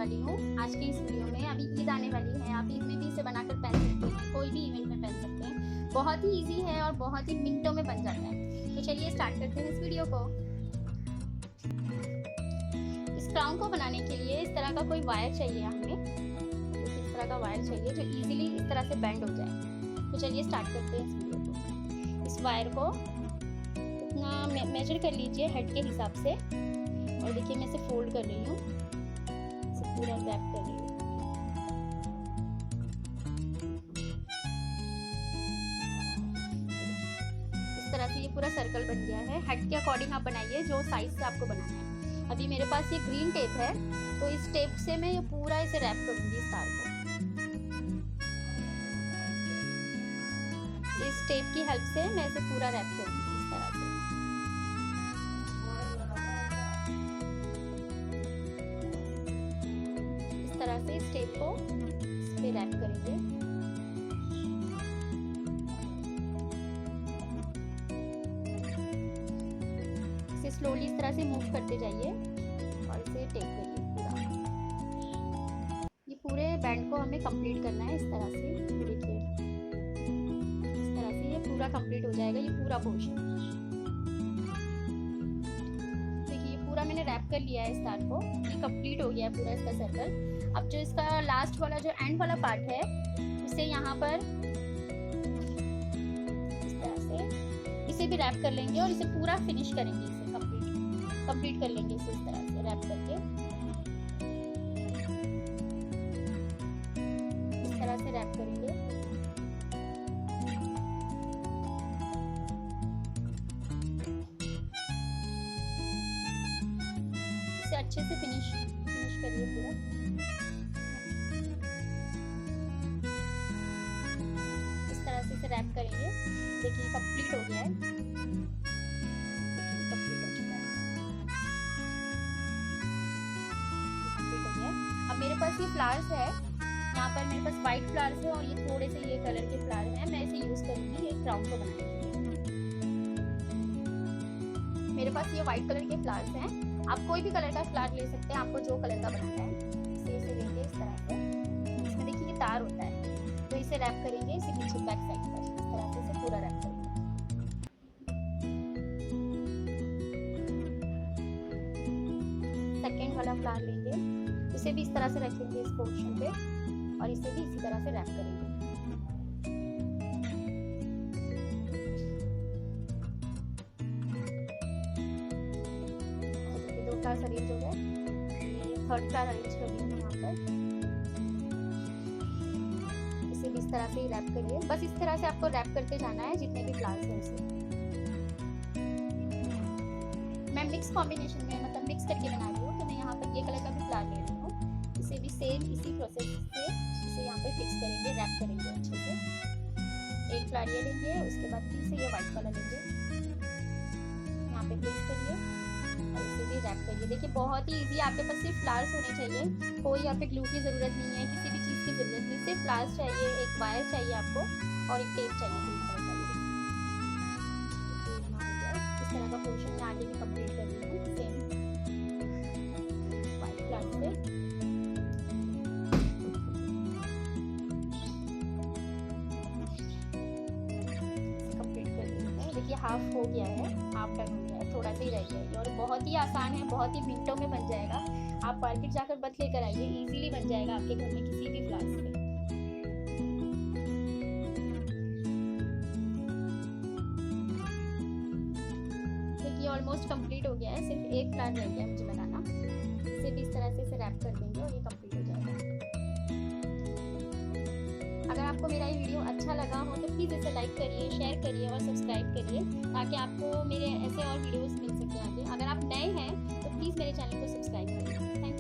वाली हूँ आज की इस वीडियो में। अभी ईद आने वाली है, आप ईद में भी इसे बनाकर पहन सकते हैं, कोई भी इवेंट में पहन सकते हैं। बहुत ही इजी है और बहुत ही मिनटों में बन जाता है। तो चलिए स्टार्ट करते हैं इस वीडियो को। इस क्राउन को बनाने के लिए इस तरह का कोई वायर चाहिए हमें, इस तरह का वायर चाहिए जो इजीली इस तरह से बेंड हो जाए। तो चलिए स्टार्ट करते हैं इस वीडियो को। इस वायर को इतना मेजर कर लीजिए हेड के हिसाब से, और देखिए मैं इसे फोल्ड कर रही हूँ, इसे पूरा रैप कर रही हूँ। इस तरह से ये पूरा सर्कल बन गया है। हेड के अकॉर्डिंग आप बनाइए जो साइज से आपको बनाना है। अभी मेरे पास ये ग्रीन टेप है, तो इस टेप से मैं ये पूरा इसे रैप करूंगी इस तार को। इस टेप की हेल्प से मैं इसे पूरा रैप करूंगी इस तरह से। इस तरह से इस टेप को इस पे रैप करेंगे। इसे स्लोली इस तरह से मूव करते जाइए और इसे टेप करिए पूरा। ये पूरे बैंड को हमें कंप्लीट करना है इस तरह से। देखिए इस तरह से ये पूरा कंप्लीट हो जाएगा, ये पूरा पोर्शन। देखिए ये पूरा मैंने रैप कर लिया है इस तार को, ये कंप्लीट हो गया है पूरा इसका सर्कल। अब जो इसका लास्ट वाला जो एंड वाला पार्ट है, इसे यहाँ पर इस तरह से इसे भी रैप कर लेंगे और इसे पूरा फिनिश करेंगे। इसे कंप्लीट कर लेंगे इसे इस तरह से रैप करके। इस तरह से रैप करेंगे। इसे अच्छे से फिनिश करिए पूरा। इस तरह से इसे रैप करेंगे। देखिए कंप्लीट हो गया है, कंप्लीट हो चुका है। अब मेरे पास ये फ्लावर्स है, यहाँ पर मेरे पास वाइट फ्लावर्स है और ये थोड़े से ये कलर के फ्लावर हैं। मैं इसे यूज करूंगी एक क्राउन को बनाने के लिए। मेरे पास ये वाइट कलर के फ्लावर्स हैं, आप कोई भी कलर का फ्लावर ले सकते हैं, आपको जो कलर का बनाना है। इसे लेंगे इस तरह से। इसमें देखिए ये तार होता है, तो इसे रैप करेंगे इसे पीछे बैक साइड पर इस तरह से इसे पूरा रैप करेंगे। सेकेंड वाला फ्लावर लेंगे, इसे भी इस तरह से रखेंगे इस पोर्शन पे और इसे भी इसी तरह से रैप करेंगे। तो दो फ्लावर्स अरेंज हो गए, ये थर्ड फ्लावर अरेंज कर देंगे यहाँ पर। इसे भी इस तरह से ही रैप करिए। बस इस तरह से आपको रैप करते जाना है जितने भी फ्लावर्स हैं उसे। मैं मिक्स कॉम्बिनेशन में मतलब मिक्स करके बना रही हूँ, तो मैं यहाँ पर ये कलर का भी फ्लावर ले रही हूँ। इसे भी सेम इसी प्रोसेस से इसे यहाँ पे फिक्स करेंगे, रैप करेंगे अच्छे से। एक फ्लावर ये लेंगे, उसके बाद फिर से ये वाइट वाला लेंगे, यहाँ पे प्लेस करिए और इसे भी रैप करिए। देखिए बहुत ही इजी है, आपके पास सिर्फ फ्लावर्स होने चाहिए, कोई यहाँ पे ग्लू की ज़रूरत नहीं है, किसी भी चीज़ की ज़रूरत नहीं, सिर्फ फ्लावर्स चाहिए, एक वायर चाहिए आपको और एक टेप चाहिए ग्रीन कलर का। इस तरह का पोर्शन में आगे भी कंप्लीट कर रही हूँ सेम वाइट फ्लावर से। देखिए हाफ हो गया है, हाफ डन हो गया है, थोड़ा सा ही रह गया है और बहुत ही आसान है, बहुत ही मिनटों में बन जाएगा। आप मार्केट जाकर बस लेकर आइए, इजीली बन जाएगा आपके घर में किसी भी फ्लावर्स से। देखिए ऑलमोस्ट कंप्लीट हो गया है, सिर्फ एक फ्लावर रह गया मुझे लगाना। इसे भी इस तरह से इसे रैप कर देंगे और ये कंप्लीट हो जाएगा। अगर आपको मेरा ये वीडियो अच्छा लगा हो तो प्लीज़ इसे लाइक करिए, शेयर करिए और सब्सक्राइब करिए, ताकि आपको मेरे ऐसे और वीडियोस मिल सके आगे। अगर आप नए हैं तो प्लीज़ मेरे चैनल को सब्सक्राइब करिए।